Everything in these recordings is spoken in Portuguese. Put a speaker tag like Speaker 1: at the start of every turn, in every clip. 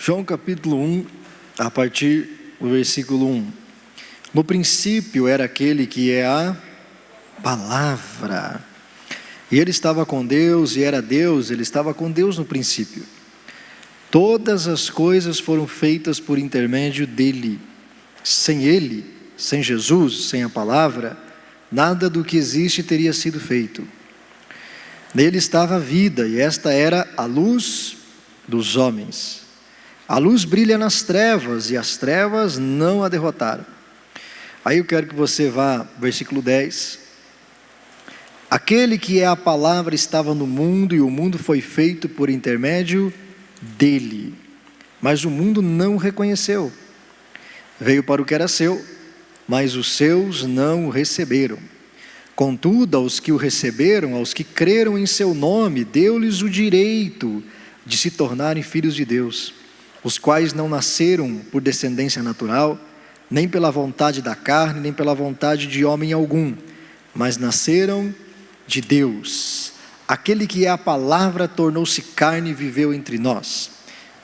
Speaker 1: João capítulo 1, a partir do versículo 1. No princípio era aquele que é a palavra. E ele estava com Deus e era Deus, ele estava com Deus no princípio. Todas as coisas foram feitas por intermédio dele. Sem ele, sem Jesus, sem a palavra, nada do que existe teria sido feito. Nele estava a vida, e esta era a luz dos homens. A luz brilha nas trevas, e as trevas não a derrotaram. Aí eu quero que você vá, versículo 10. Aquele que é a palavra estava no mundo, e o mundo foi feito por intermédio dele. Mas o mundo não o reconheceu. Veio para o que era seu, mas os seus não o receberam. Contudo, aos que o receberam, aos que creram em seu nome, deu-lhes o direito de se tornarem filhos de Deus, os quais não nasceram por descendência natural, nem pela vontade da carne, nem pela vontade de homem algum, mas nasceram de Deus. Aquele que é a palavra tornou-se carne e viveu entre nós.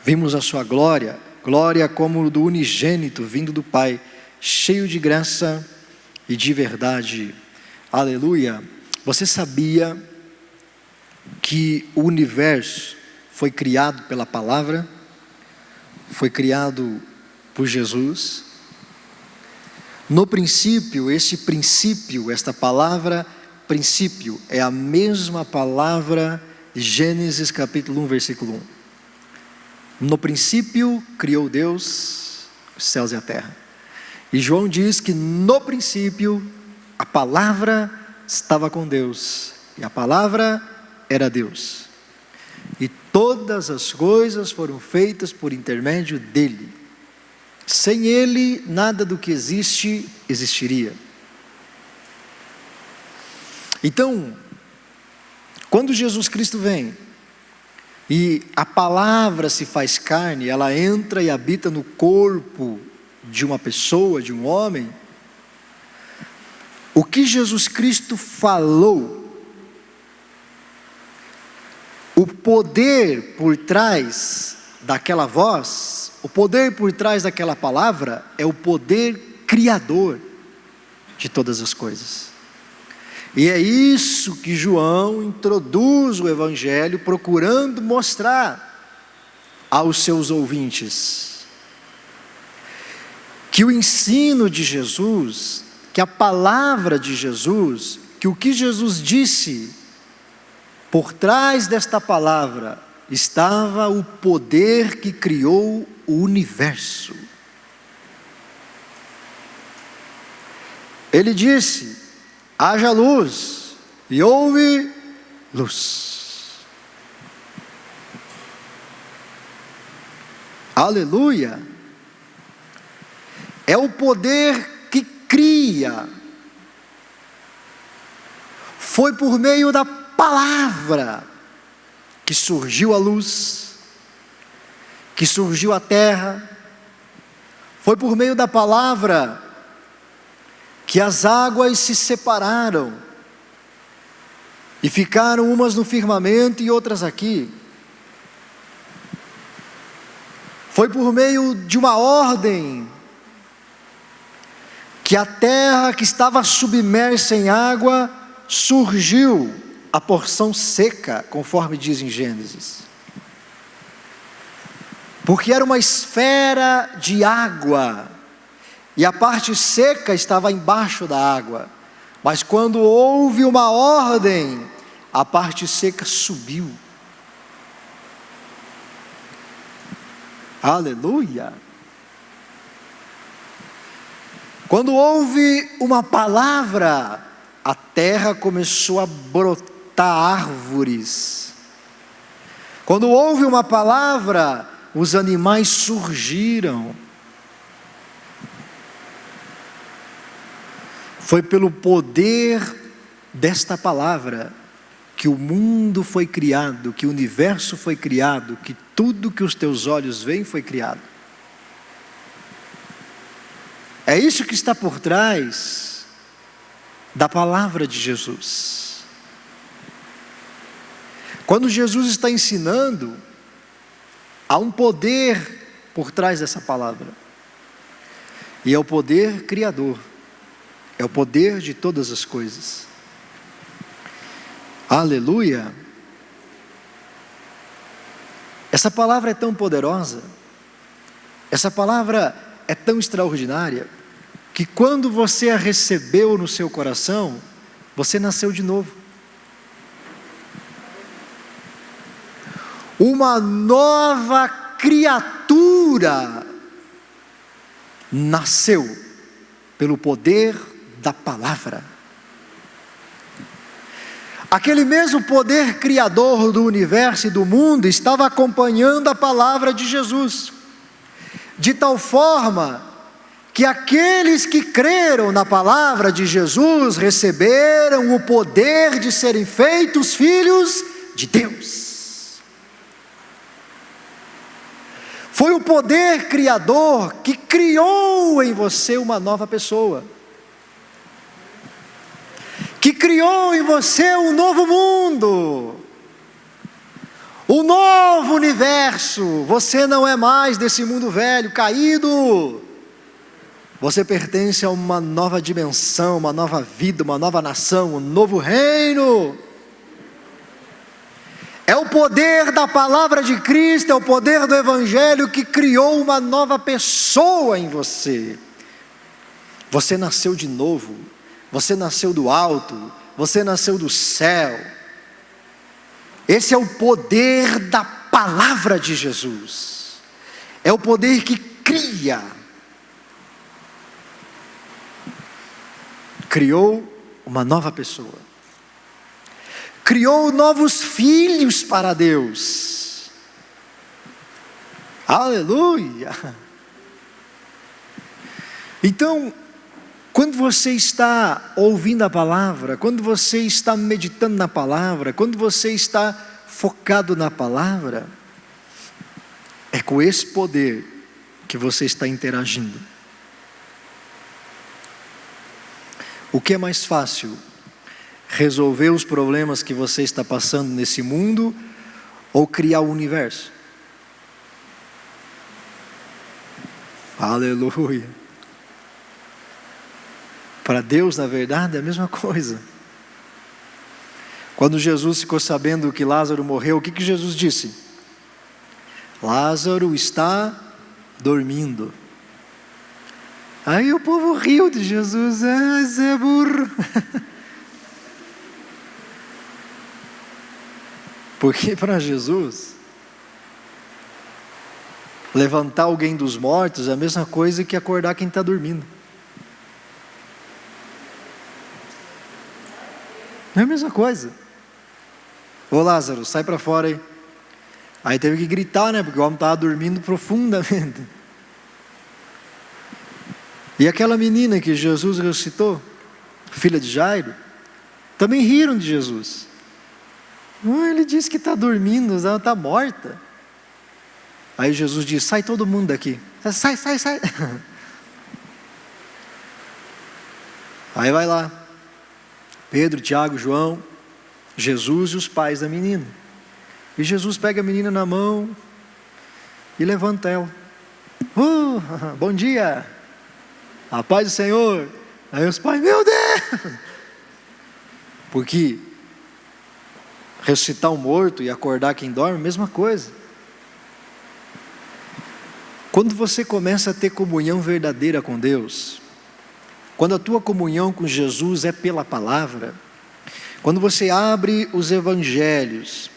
Speaker 1: Vimos a sua glória, glória como do unigênito vindo do Pai, cheio de graça e de verdade. Aleluia. Você sabia que o universo foi criado pela palavra? Foi criado por Jesus? No princípio, esta palavra princípio, é a mesma palavra de Gênesis capítulo 1, versículo 1. No princípio criou Deus os céus e a terra. E João diz que no princípio a palavra estava com Deus, e a palavra era Deus. E todas as coisas foram feitas por intermédio dele. Sem ele, nada do que existe, existiria. Então, quando Jesus Cristo vem, e a palavra se faz carne, ela entra e habita no corpo de uma pessoa, de um homem, o que Jesus Cristo falou, o poder por trás daquela voz, o poder por trás daquela palavra, é o poder criador de todas as coisas. E é isso que João introduz o Evangelho, procurando mostrar aos seus ouvintes. Que o ensino de Jesus, que a palavra de Jesus, que o que Jesus disse, por trás desta palavra, estava o poder que criou o universo. Ele disse: haja luz, e houve luz. Aleluia! É o poder que cria. Foi por meio da palavra que surgiu a luz, que surgiu a terra. Foi por meio da palavra que as águas se separaram e ficaram umas no firmamento e outras aqui. Foi por meio de uma ordem que a terra que estava submersa em água, surgiu a porção seca, conforme diz em Gênesis. Porque era uma esfera de água, e a parte seca estava embaixo da água. Mas quando houve uma ordem, a parte seca subiu. Aleluia! Quando houve uma palavra, a terra começou a brotar árvores. Quando houve uma palavra, os animais surgiram. Foi pelo poder desta palavra que o mundo foi criado, que o universo foi criado, que tudo que os teus olhos veem foi criado. É isso que está por trás da palavra de Jesus. Quando Jesus está ensinando, há um poder por trás dessa palavra. E é o poder criador, é o poder de todas as coisas. Aleluia! Essa palavra é tão poderosa, essa palavra é tão extraordinária, que quando você a recebeu no seu coração, você nasceu de novo. Uma nova criatura nasceu pelo poder da palavra. Aquele mesmo poder criador do universo e do mundo estava acompanhando a palavra de Jesus, de tal forma que aqueles que creram na palavra de Jesus receberam o poder de serem feitos filhos de Deus. Foi o poder criador que criou em você uma nova pessoa, que criou em você um novo mundo, um novo universo. Você não é mais desse mundo velho, caído. Você pertence a uma nova dimensão, uma nova vida, uma nova nação, um novo reino. É o poder da palavra de Cristo, é o poder do Evangelho que criou uma nova pessoa em você. Você nasceu de novo, você nasceu do alto, você nasceu do céu. Esse é o poder da palavra de Jesus, é o poder que criou uma nova pessoa, criou novos filhos para Deus. Aleluia! Então, quando você está ouvindo a palavra, quando você está meditando na palavra, quando você está focado na palavra, é com esse poder que você está interagindo. O que é mais fácil? Resolver os problemas que você está passando nesse mundo ou criar o universo? Aleluia! Para Deus, na verdade, é a mesma coisa. Quando Jesus ficou sabendo que Lázaro morreu, o que Jesus disse? Lázaro está dormindo. Aí o povo riu de Jesus. Zé burro. Porque para Jesus, levantar alguém dos mortos é a mesma coisa que acordar quem está dormindo. É a mesma coisa. Ô Lázaro, sai para fora aí. Aí teve que gritar, né? Porque o homem estava dormindo profundamente. E aquela menina que Jesus ressuscitou, filha de Jairo, também riram de Jesus. Ele disse que está dormindo, ela está morta. Aí Jesus disse, sai todo mundo daqui. Sai. Aí vai lá. Pedro, Tiago, João, Jesus e os pais da menina. E Jesus pega a menina na mão e levanta ela. Bom dia, a paz do Senhor. Aí os pais, meu Deus! Porque ressuscitar um morto e acordar quem dorme, mesma coisa. Quando você começa a ter comunhão verdadeira com Deus, quando a tua comunhão com Jesus é pela palavra, quando você abre os evangelhos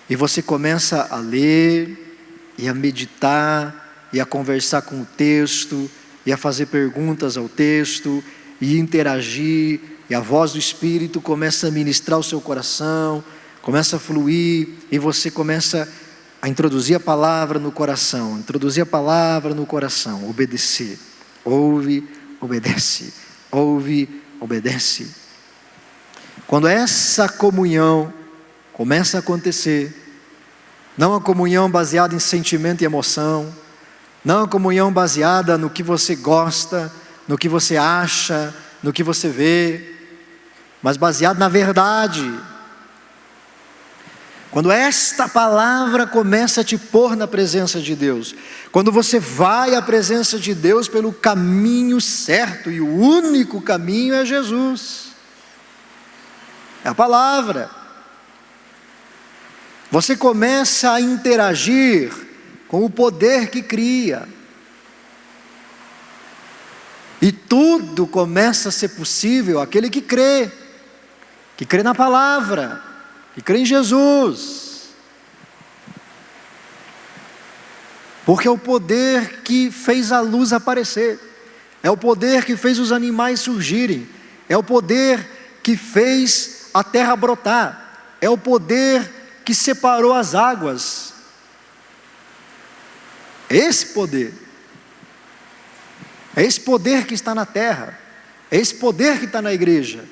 Speaker 1: e você começa a ler e a meditar e a conversar com o texto e a fazer perguntas ao texto e interagir, e a voz do Espírito começa a ministrar o seu coração, começa a fluir, e você começa a introduzir a palavra no coração, obedecer, ouve, obedece, ouve, obedece. Quando essa comunhão começa a acontecer, não a comunhão baseada em sentimento e emoção, não a comunhão baseada no que você gosta, no que você acha, no que você vê, mas baseado na verdade. quando esta palavra começa a te pôr na presença de Deus, quando você vai à presença de Deus pelo caminho certo, e o único caminho é Jesus, é a palavra, você começa a interagir com o poder que cria, e tudo começa a ser possível àquele que crê na palavra, que crê em Jesus, porque é o poder que fez a luz aparecer, é o poder que fez os animais surgirem, é o poder que fez a terra brotar, é o poder que separou as águas, é esse poder que está na terra, é esse poder que está na igreja,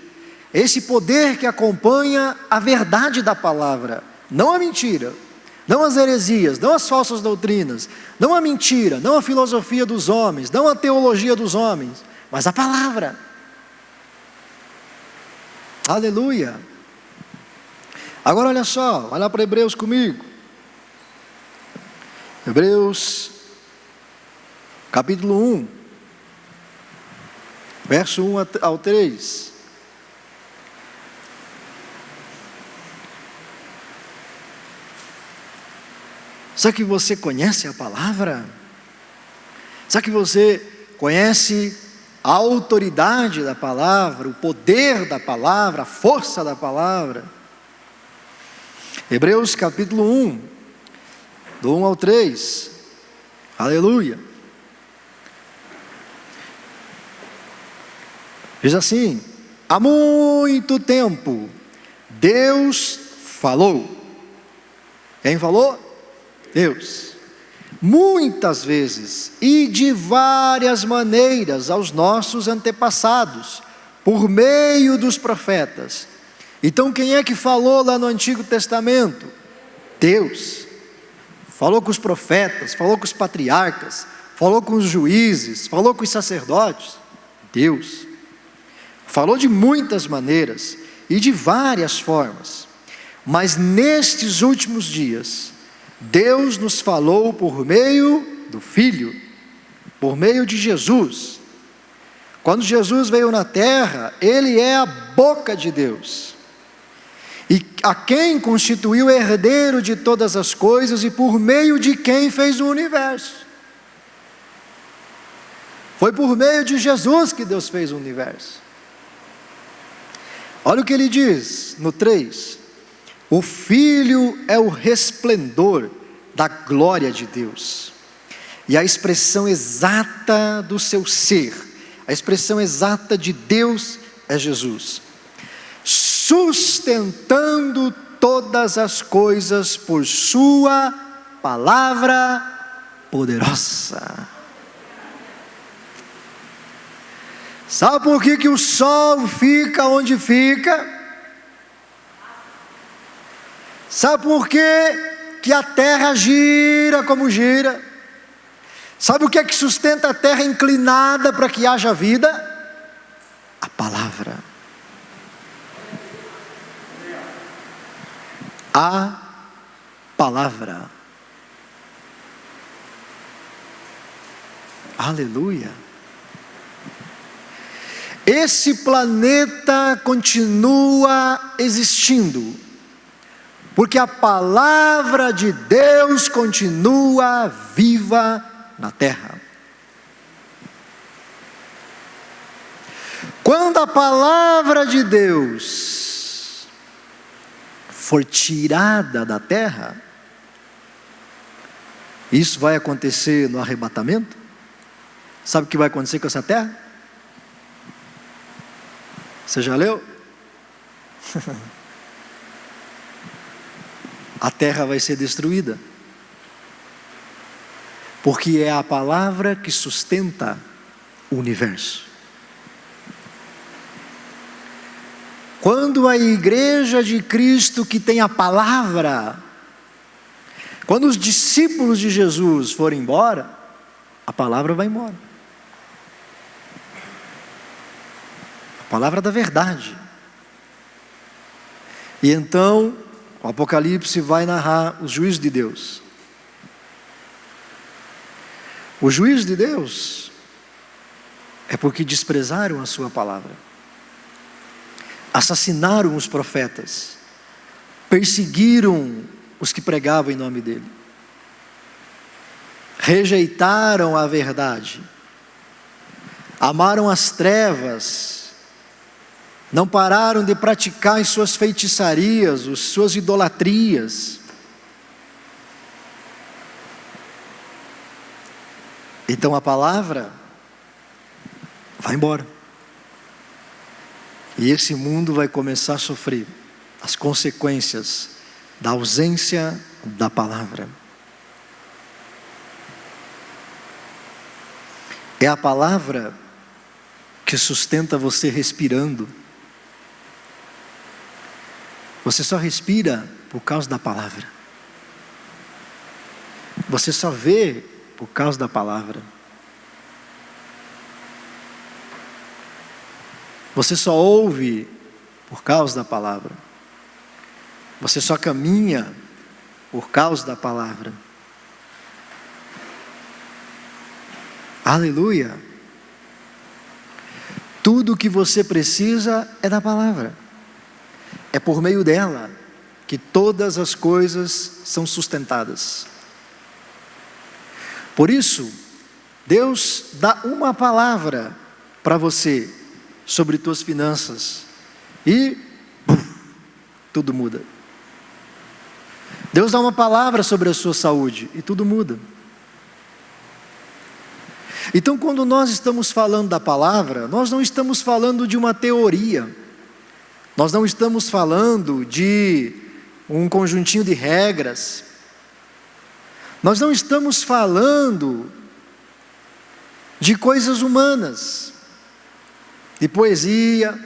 Speaker 1: é esse poder que acompanha a verdade da palavra, não a mentira, não as heresias, não as falsas doutrinas, não a mentira, não a filosofia dos homens, não a teologia dos homens, mas a palavra. Aleluia. Agora olha só, olha para Hebreus comigo. Hebreus, capítulo 1, verso 1 ao 3. Será que você conhece a palavra? Será que você conhece a autoridade da palavra, o poder da palavra, a força da palavra? Hebreus capítulo 1, do 1 ao 3, aleluia. Diz assim: há muito tempo Deus falou. Quem falou? Deus. Muitas vezes e de várias maneiras aos nossos antepassados, por meio dos profetas. Então quem é que falou lá no Antigo Testamento? Deus. Falou com os profetas, falou com os patriarcas, falou com os juízes, falou com os sacerdotes. Deus. Falou de muitas maneiras e de várias formas. Mas nestes últimos dias, Deus nos falou por meio do Filho, por meio de Jesus. Quando Jesus veio na terra, Ele é a boca de Deus, e a quem constituiu herdeiro de todas as coisas, e por meio de quem fez o universo. Foi por meio de Jesus que Deus fez o universo. Olha o que ele diz no 3. O Filho é o resplendor da glória de Deus, e a expressão exata do seu ser, a expressão exata de Deus é Jesus, sustentando todas as coisas por sua palavra poderosa. Sabe por que o sol fica onde fica? Sabe por que a terra gira como gira? Sabe o que é que sustenta a terra inclinada para que haja vida? A palavra. A palavra. Aleluia. Esse planeta continua existindo, porque a palavra de Deus continua viva na terra. Quando a palavra de Deus for tirada da terra, isso vai acontecer no arrebatamento. Sabe o que vai acontecer com essa terra? Você já leu? A terra vai ser destruída, porque é a palavra que sustenta o universo. Quando a igreja de Cristo, que tem a palavra, quando os discípulos de Jesus forem embora, a palavra vai embora. A palavra da verdade. E então O Apocalipse vai narrar os juízos de Deus. O juízo de Deus é porque desprezaram a sua palavra, assassinaram os profetas, perseguiram os que pregavam em nome dele, rejeitaram a verdade, amaram as trevas, não pararam de praticar as suas feitiçarias, as suas idolatrias. Então a palavra vai embora. E esse mundo vai começar a sofrer as consequências da ausência da palavra. É a palavra que sustenta você respirando. Você só respira por causa da palavra. Você só vê por causa da palavra. Você só ouve por causa da palavra. Você só caminha por causa da palavra. Aleluia! Tudo o que você precisa é da palavra. É por meio dela que todas as coisas são sustentadas. Por isso, Deus dá uma palavra para você sobre tuas finanças e tudo muda. Deus dá uma palavra sobre a sua saúde e tudo muda. Então, quando nós estamos falando da palavra, nós não estamos falando de uma teoria, nós não estamos falando de um conjuntinho de regras, nós não estamos falando de coisas humanas, de poesia,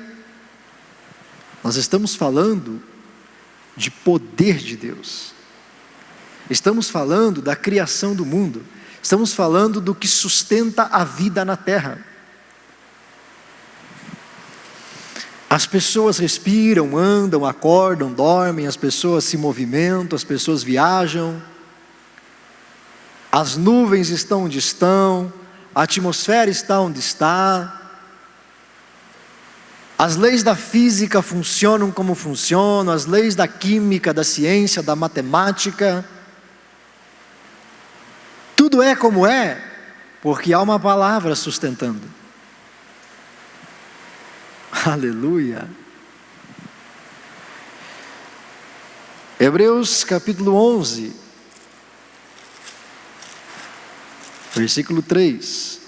Speaker 1: nós estamos falando de poder de Deus, estamos falando da criação do mundo, estamos falando do que sustenta a vida na terra. As pessoas respiram, andam, acordam, dormem, as pessoas se movimentam, as pessoas viajam, as nuvens estão onde estão, a atmosfera está onde está, as leis da física funcionam como funcionam, as leis da química, da ciência, da matemática, tudo é como é, porque há uma palavra sustentando. Aleluia! Hebreus capítulo 11, versículo 3.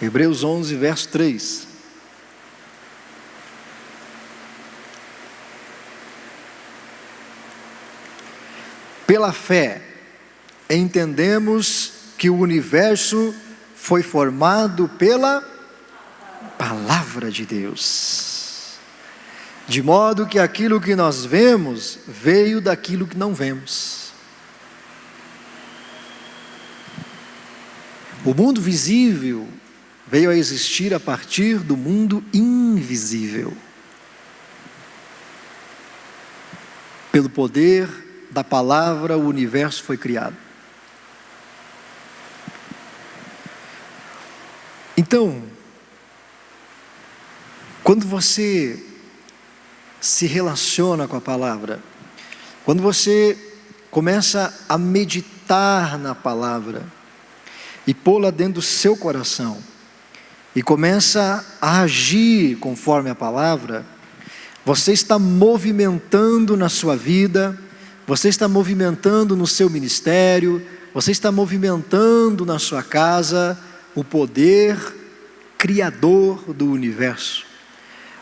Speaker 1: Hebreus 11, verso 3. Pela fé, entendemos que o universo foi formado pela palavra de Deus, de modo que aquilo que nós vemos veio daquilo que não vemos. O mundo visível veio a existir a partir do mundo invisível. Pelo poder da palavra, o universo foi criado. Então, quando você se relaciona com a palavra, quando você começa a meditar na palavra e pô-la dentro do seu coração e começa a agir conforme a palavra, você está movimentando na sua vida, você está movimentando no seu ministério, você está movimentando na sua casa o poder criador do universo.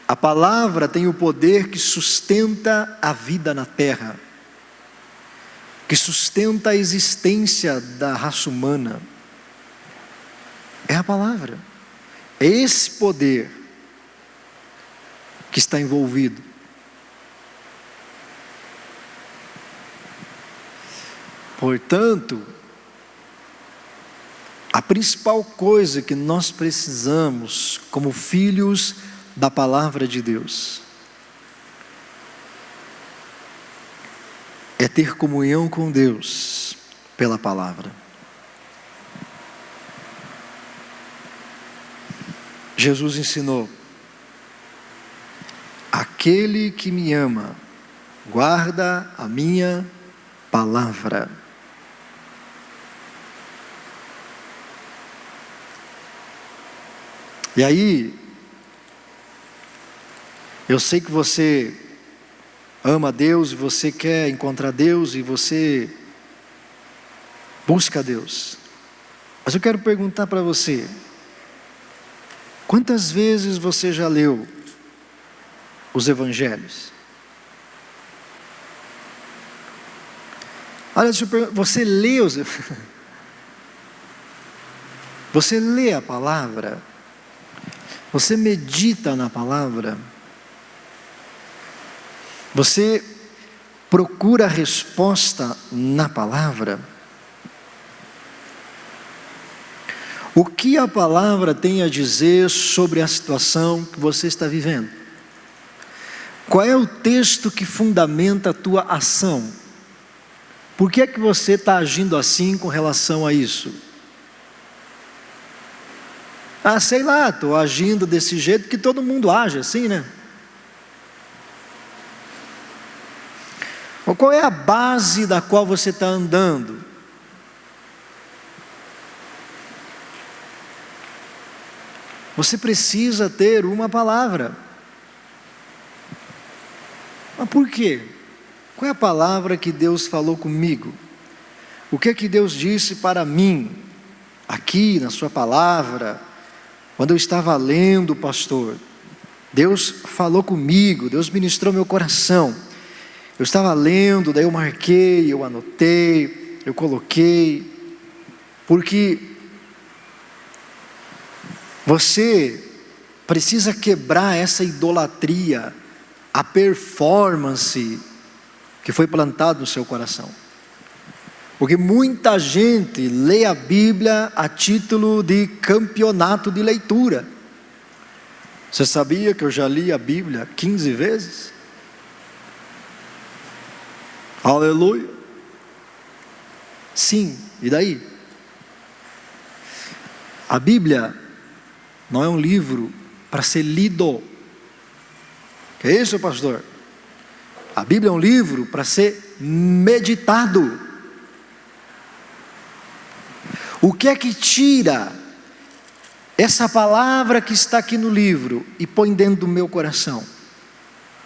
Speaker 1: A palavra tem o poder que sustenta a vida na terra, que sustenta a existência da raça humana. É a palavra, é esse poder que está envolvido. Portanto, a principal coisa que nós precisamos como filhos da palavra de Deus é ter comunhão com Deus pela palavra. Jesus ensinou: aquele que me ama, guarda a minha palavra. E aí, eu sei que você ama Deus, e você quer encontrar Deus, e você busca Deus. Mas eu quero perguntar para você: quantas vezes você já leu os evangelhos? Olha, deixa eu perguntar, você lê você lê a palavra? Você medita na palavra? Você procura a resposta na palavra? O que a palavra tem a dizer sobre a situação que você está vivendo? Qual é o texto que fundamenta a tua ação? Por que é que você está agindo assim com relação a isso? Ah, sei lá, estou agindo desse jeito que todo mundo age assim, né? Ou qual é a base da qual você está andando? Você precisa ter uma palavra. Mas por quê? Qual é a palavra que Deus falou comigo? O que é que Deus disse para mim, aqui na sua palavra? Quando eu estava lendo, pastor, Deus falou comigo, Deus ministrou meu coração. Eu estava lendo, daí eu marquei, eu anotei, eu coloquei, porque você precisa quebrar essa idolatria, a performance que foi plantada no seu coração. Porque muita gente lê a Bíblia a título de campeonato de leitura. Você sabia que eu já li a Bíblia 15 vezes? Aleluia! Sim, e daí? A Bíblia não é um livro para ser lido. Que é isso, pastor? A Bíblia é um livro para ser meditado. O que é que tira essa palavra que está aqui no livro e põe dentro do meu coração?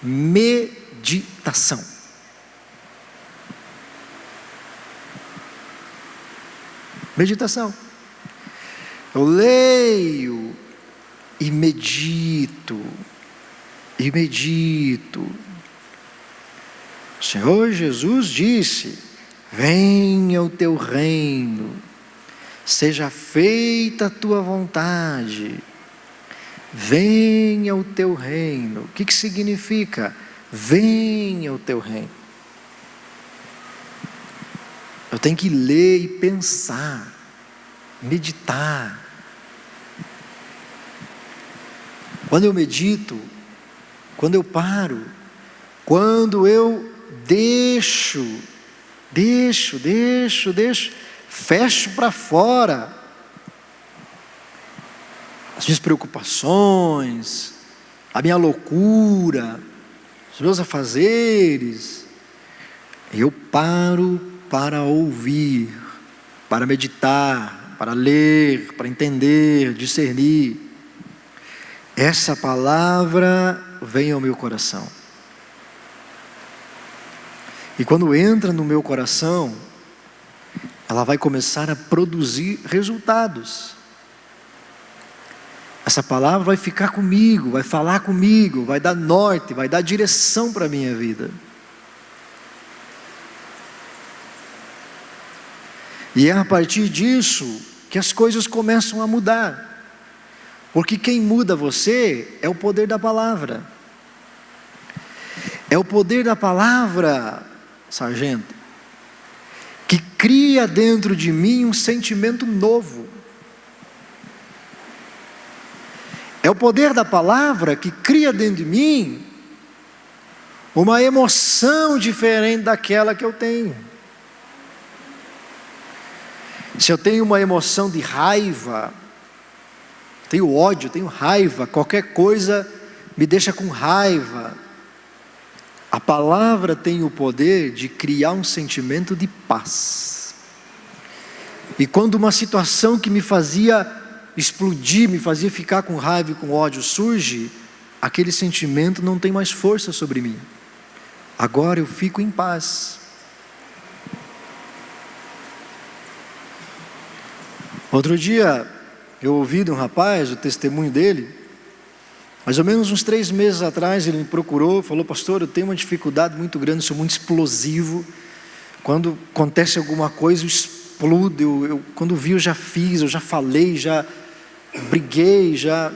Speaker 1: Meditação. Meditação. Eu leio e medito. E medito. O Senhor Jesus disse: venha o teu reino. Seja feita a tua vontade, venha o teu reino. O que significa? Venha o teu reino. Eu tenho que ler e pensar, meditar. Quando eu medito, quando eu paro, quando eu deixo, fecho para fora as minhas preocupações, a minha loucura, os meus afazeres, eu paro para ouvir, para meditar, para ler, para entender, discernir. Essa palavra vem ao meu coração. E quando entra no meu coração, ela vai começar a produzir resultados. Essa palavra vai ficar comigo, vai falar comigo, vai dar norte, vai dar direção para a minha vida. E é a partir disso que as coisas começam a mudar. Porque quem muda você é o poder da palavra. É o poder da palavra, sargento, que cria dentro de mim um sentimento novo. É o poder da palavra que cria dentro de mim uma emoção diferente daquela que eu tenho. Se eu tenho uma emoção de raiva, tenho ódio, tenho raiva, qualquer coisa me deixa com raiva. A palavra tem o poder de criar um sentimento de paz. E quando uma situação que me fazia explodir, me fazia ficar com raiva e com ódio surge, aquele sentimento não tem mais força sobre mim. Agora eu fico em paz. Outro dia eu ouvi de um rapaz, o testemunho dele, mais ou menos uns 3 meses atrás, ele me procurou, falou: pastor, eu tenho uma dificuldade muito grande, sou muito explosivo, quando acontece alguma coisa eu explodo, quando vi eu já fiz, eu já falei, já briguei, já...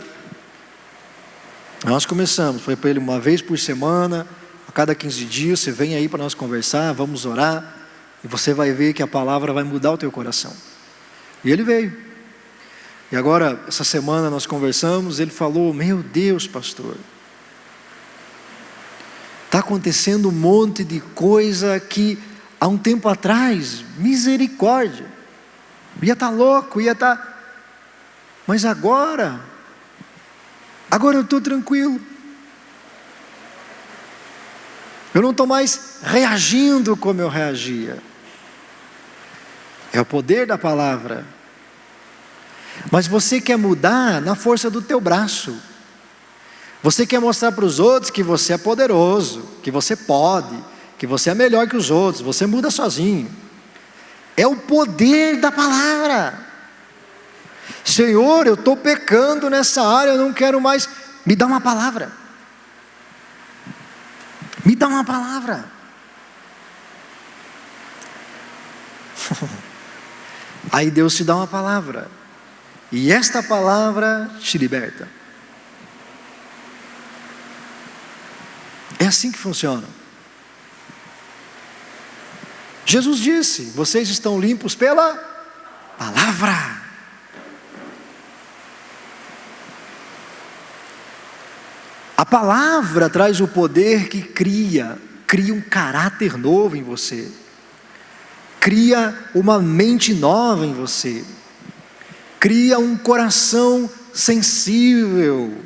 Speaker 1: Nós começamos, foi para ele uma vez por semana, a cada 15 dias, você vem aí para nós conversar, vamos orar, e você vai ver que a palavra vai mudar o teu coração. E ele veio. E agora, essa semana nós conversamos, ele falou: meu Deus, pastor, está acontecendo um monte de coisa que há um tempo atrás, misericórdia, ia estar louco, ia estar... Mas agora eu estou tranquilo. Eu não estou mais reagindo como eu reagia. É o poder da palavra. Mas você quer mudar na força do teu braço. Você quer mostrar para os outros que você é poderoso, que você pode, que você é melhor que os outros, você muda sozinho. É o poder da palavra. Senhor, eu estou pecando nessa área, eu não quero mais. Me dá uma palavra. Me dá uma palavra. Aí Deus te dá uma palavra. E esta palavra te liberta. É assim que funciona. Jesus disse: vocês estão limpos pela palavra. A palavra traz o poder que cria um caráter novo em você, cria uma mente nova em você, cria um coração sensível,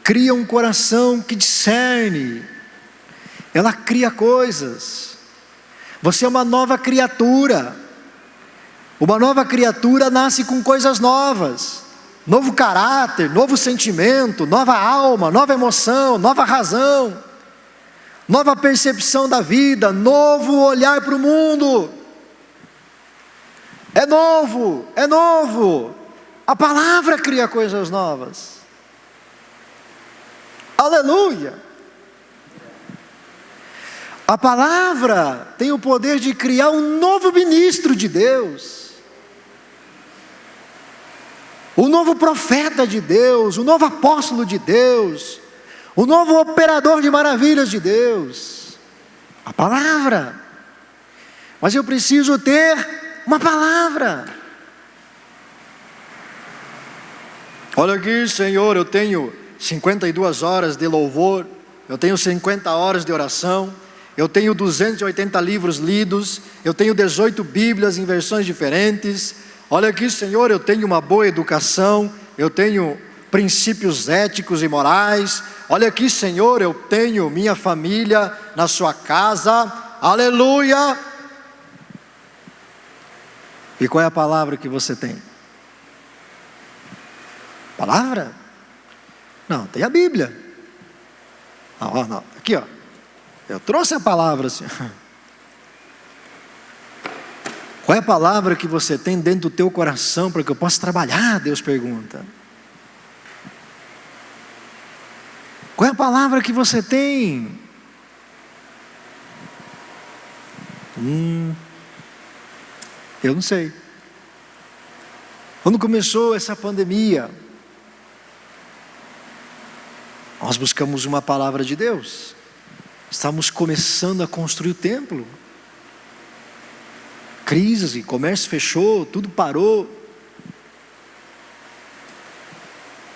Speaker 1: cria um coração que discerne, ela cria coisas. Você é uma nova criatura nasce com coisas novas. Novo caráter, novo sentimento, nova alma, nova emoção, nova razão, nova percepção da vida, novo olhar para o mundo. É novo. A palavra cria coisas novas. Aleluia! A palavra tem o poder de criar um novo ministro de Deus. O novo profeta de Deus, o novo apóstolo de Deus, o novo operador de maravilhas de Deus. A palavra. Mas eu preciso ter uma palavra. Olha aqui, Senhor, eu tenho 52 horas de louvor, eu tenho 50 horas de oração, eu tenho 280 livros lidos, eu tenho 18 Bíblias em versões diferentes. Olha aqui, Senhor, eu tenho uma boa educação, eu tenho princípios éticos e morais. Olha aqui, Senhor, eu tenho minha família na sua casa. Aleluia! E qual é a palavra que você tem? Palavra? Não, tem a Bíblia. Não. Aqui, ó. Eu trouxe a palavra assim. Qual é a palavra que você tem dentro do teu coração para que eu possa trabalhar? Deus pergunta. Qual é a palavra que você tem? Eu não sei. Quando começou essa pandemia, nós buscamos uma palavra de Deus. Estávamos começando a construir o templo. Crise, comércio fechou, tudo parou.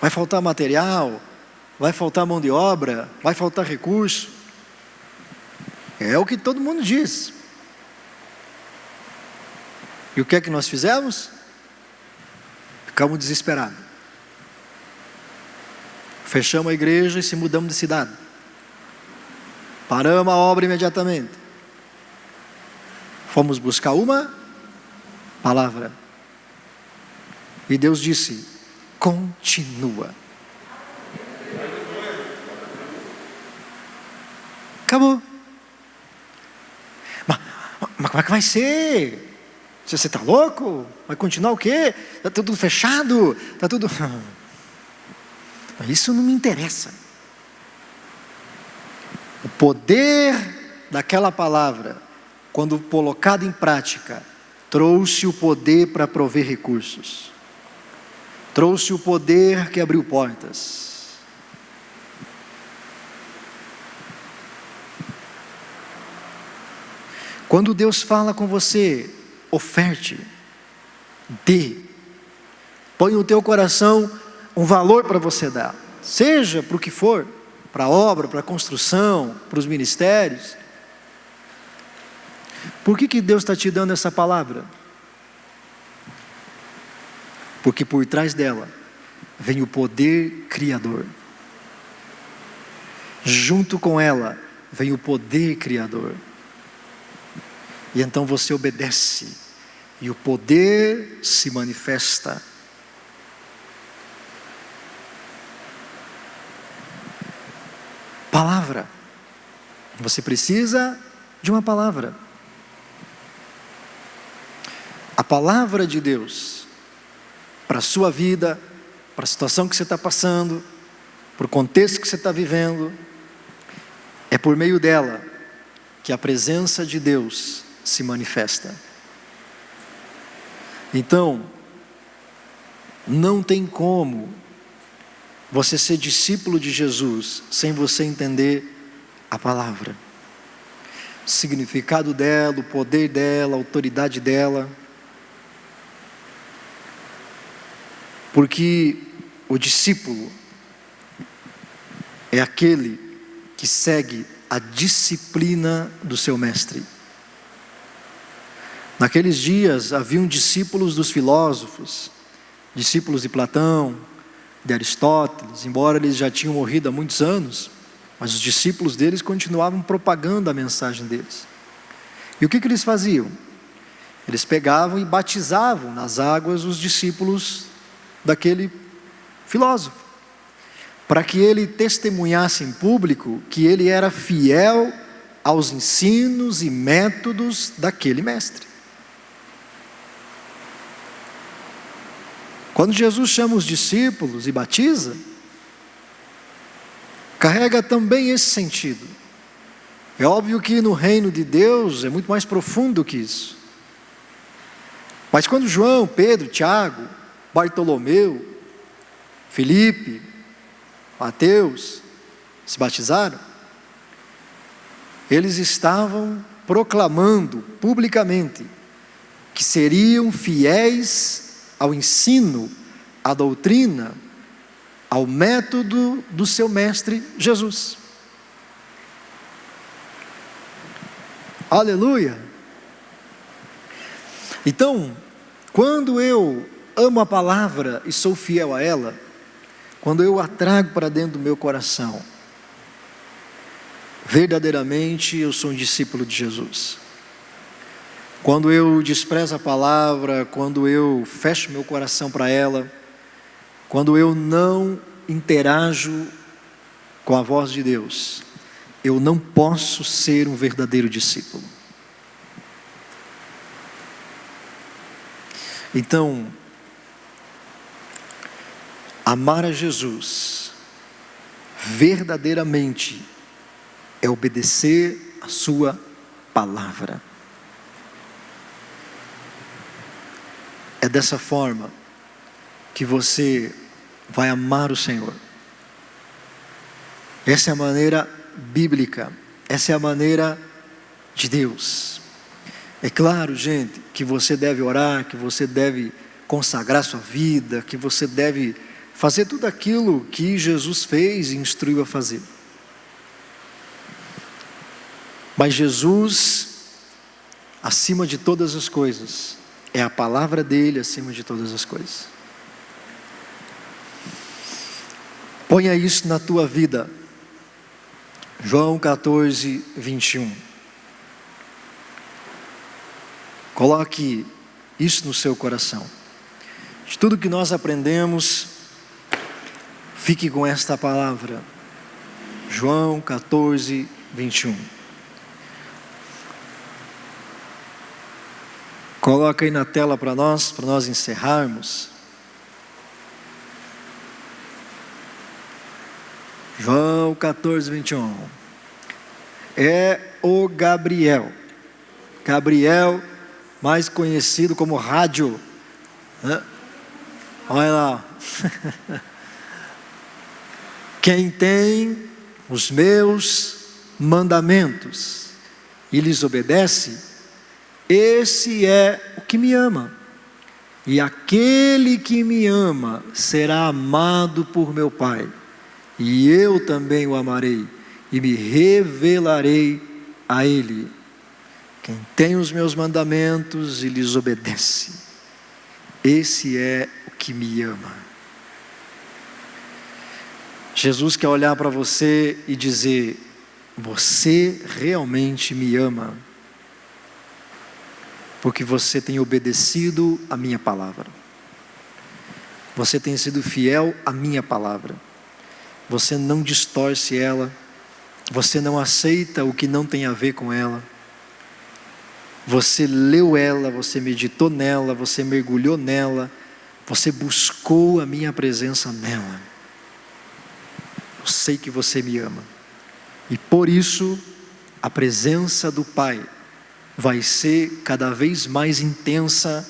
Speaker 1: vai faltar material, vai faltar mão de obra, vai faltar recurso. É o que todo mundo diz. E o que é que nós fizemos? Ficamos desesperados. Fechamos a igreja e se mudamos de cidade. Paramos a obra imediatamente. Fomos buscar uma palavra. E Deus disse: continua. Acabou. Mas como é que vai ser? Você está louco? Vai continuar o quê? Está tudo fechado? Está tudo... Isso não me interessa. O poder daquela palavra, quando colocado em prática, trouxe o poder para prover recursos. Trouxe o poder que abriu portas. Quando Deus fala com você, oferte, dê, põe no teu coração um valor para você dar, seja para o que for, para a obra, para a construção, para os ministérios. Por que Deus está te dando essa palavra? Porque por trás dela vem o poder criador, junto com ela vem o poder criador. E então você obedece, e o poder se manifesta. Palavra. Você precisa de uma palavra. A palavra de Deus, para a sua vida, para a situação que você está passando, para o contexto que você está vivendo, é por meio dela que a presença de Deus se manifesta. Então, não tem como você ser discípulo de Jesus sem você entender a palavra, o significado dela, o poder dela, a autoridade dela. Porque o discípulo é aquele que segue a disciplina do seu mestre. Naqueles dias haviam discípulos dos filósofos, discípulos de Platão, de Aristóteles, embora eles já tinham morrido há muitos anos, mas os discípulos deles continuavam propagando a mensagem deles. E o que eles faziam? Eles pegavam e batizavam nas águas os discípulos daquele filósofo, para que ele testemunhasse em público que ele era fiel aos ensinos e métodos daquele mestre. Quando Jesus chama os discípulos e batiza, carrega também esse sentido. É óbvio que no reino de Deus é muito mais profundo que isso. Mas quando João, Pedro, Tiago, Bartolomeu, Filipe, Mateus se batizaram, eles estavam proclamando publicamente que seriam fiéis ao ensino, à doutrina, ao método do seu mestre Jesus. Aleluia! Então, quando eu amo a palavra e sou fiel a ela, quando eu a trago para dentro do meu coração, verdadeiramente eu sou um discípulo de Jesus. Quando eu desprezo a palavra, quando eu fecho meu coração para ela, quando eu não interajo com a voz de Deus, eu não posso ser um verdadeiro discípulo. Então, amar a Jesus verdadeiramente é obedecer a sua palavra. É dessa forma que você vai amar o Senhor. Essa é a maneira bíblica, essa é a maneira de Deus. É claro, gente, que você deve orar, que você deve consagrar sua vida, que você deve fazer tudo aquilo que Jesus fez e instruiu a fazer. Mas Jesus, acima de todas as coisas, é a palavra dele acima de todas as coisas. Ponha isso na tua vida. João 14, 21. Coloque isso no seu coração. De tudo que nós aprendemos, fique com esta palavra. João 14, 21. Coloca aí na tela para nós encerrarmos. João 14, 21. É o Gabriel. Gabriel, mais conhecido como rádio. Olha lá. Quem tem os meus mandamentos e lhes obedece, esse é o que me ama. E aquele que me ama será amado por meu Pai. E eu também o amarei e me revelarei a ele. Quem tem os meus mandamentos e lhes obedece, esse é o que me ama. Jesus quer olhar para você e dizer: você realmente me ama, porque você tem obedecido a minha palavra. Você tem sido fiel à minha palavra. Você não distorce ela. Você não aceita o que não tem a ver com ela. Você leu ela, você meditou nela, você mergulhou nela, você buscou a minha presença nela. Eu sei que você me ama. E por isso, a presença do Pai vai ser cada vez mais intensa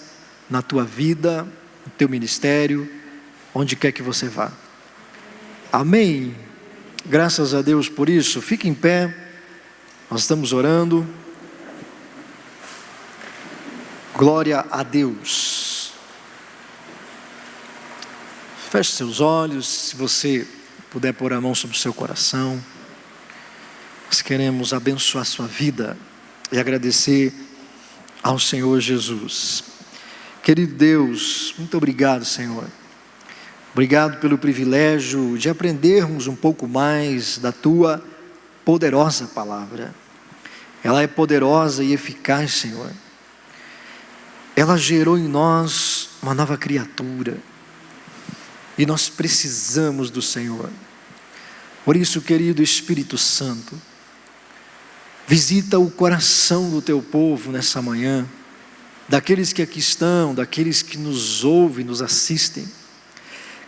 Speaker 1: na tua vida, no teu ministério, onde quer que você vá. Amém? Graças a Deus por isso. Fique em pé. Nós estamos orando. Glória a Deus. Feche seus olhos. Se você puder pôr a mão sobre o seu coração. Nós queremos abençoar a sua vida e agradecer ao Senhor Jesus. Querido Deus, muito obrigado, Senhor. Obrigado pelo privilégio de aprendermos um pouco mais da Tua poderosa palavra. Ela é poderosa e eficaz, Senhor. Ela gerou em nós uma nova criatura. E nós precisamos do Senhor. Por isso, querido Espírito Santo, visita o coração do Teu povo nessa manhã, daqueles que aqui estão, daqueles que nos ouvem, nos assistem.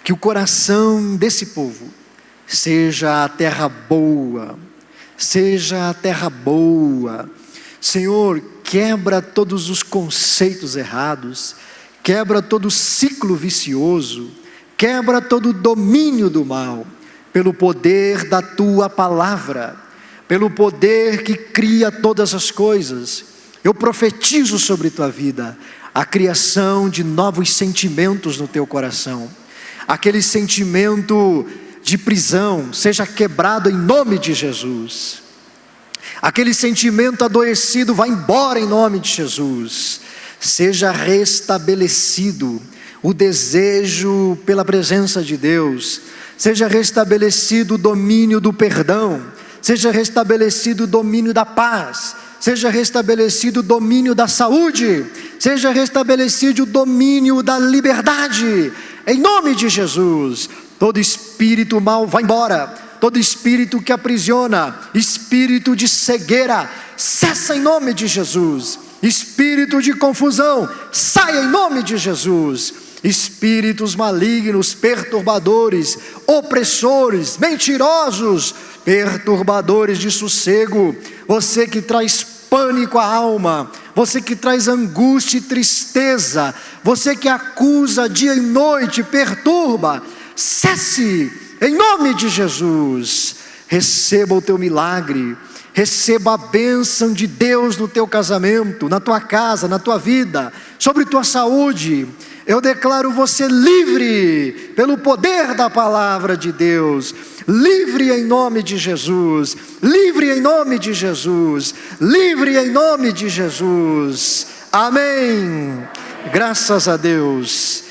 Speaker 1: Que o coração desse povo seja a terra boa, seja a terra boa. Senhor, quebra todos os conceitos errados, quebra todo o ciclo vicioso, quebra todo o domínio do mal, pelo poder da Tua palavra, pelo poder que cria todas as coisas. Eu profetizo sobre tua vida a criação de novos sentimentos no teu coração. Aquele sentimento de prisão seja quebrado em nome de Jesus. Aquele sentimento adoecido vai embora em nome de Jesus. Seja restabelecido o desejo pela presença de Deus. Seja restabelecido o domínio do perdão. Seja restabelecido o domínio da paz. Seja restabelecido o domínio da saúde. Seja restabelecido o domínio da liberdade. Em nome de Jesus, todo espírito mau vai embora, todo espírito que aprisiona, espírito de cegueira, cessa em nome de Jesus, espírito de confusão, saia em nome de Jesus, espíritos malignos, perturbadores, opressores, mentirosos, perturbadores de sossego, você que traz pânico à alma, você que traz angústia e tristeza, você que acusa dia e noite, perturba, cesse, em nome de Jesus. Receba o teu milagre, receba a bênção de Deus no teu casamento, na tua casa, na tua vida, sobre tua saúde, Eu declaro você livre pelo poder da palavra de Deus. Livre em nome de Jesus. Livre em nome de Jesus. Livre em nome de Jesus. Amém. Graças a Deus.